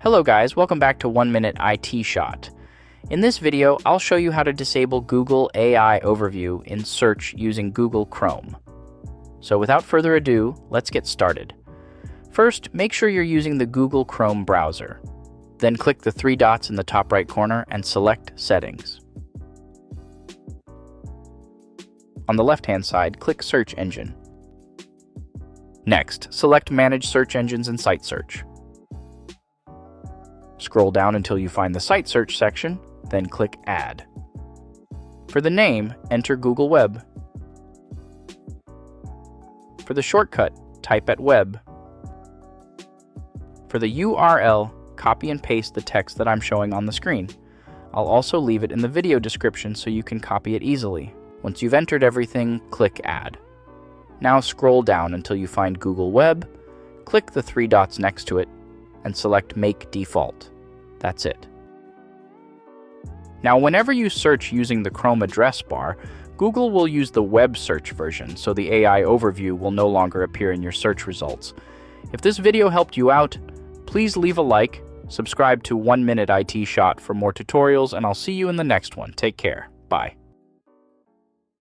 Hello guys, welcome back to 1 Minute IT Shot. In this video, I'll show you how to disable Google AI Overview in search using Google Chrome. So without further ado, let's get started. First, make sure you're using the Google Chrome browser. Then click the three dots in the top right corner and select Settings. On the left-hand side, click Search Engine. Next, select Manage Search Engines and Site Search. Scroll down until you find the Site Search section, then click Add. For the name, enter Google Web. For the shortcut, type at Web. For the URL, copy and paste the text that I'm showing on the screen. I'll also leave it in the video description so you can copy it easily. Once you've entered everything, click Add. Now scroll down until you find Google Web, click the three dots next to it, and select Make Default. That's it. Now, whenever you search using the Chrome address bar, Google will use the web search version, so the AI overview will no longer appear in your search results. If this video helped you out, please leave a like, subscribe to 1 Minute IT Shot for more tutorials, and I'll see you in the next one. Take care. Bye.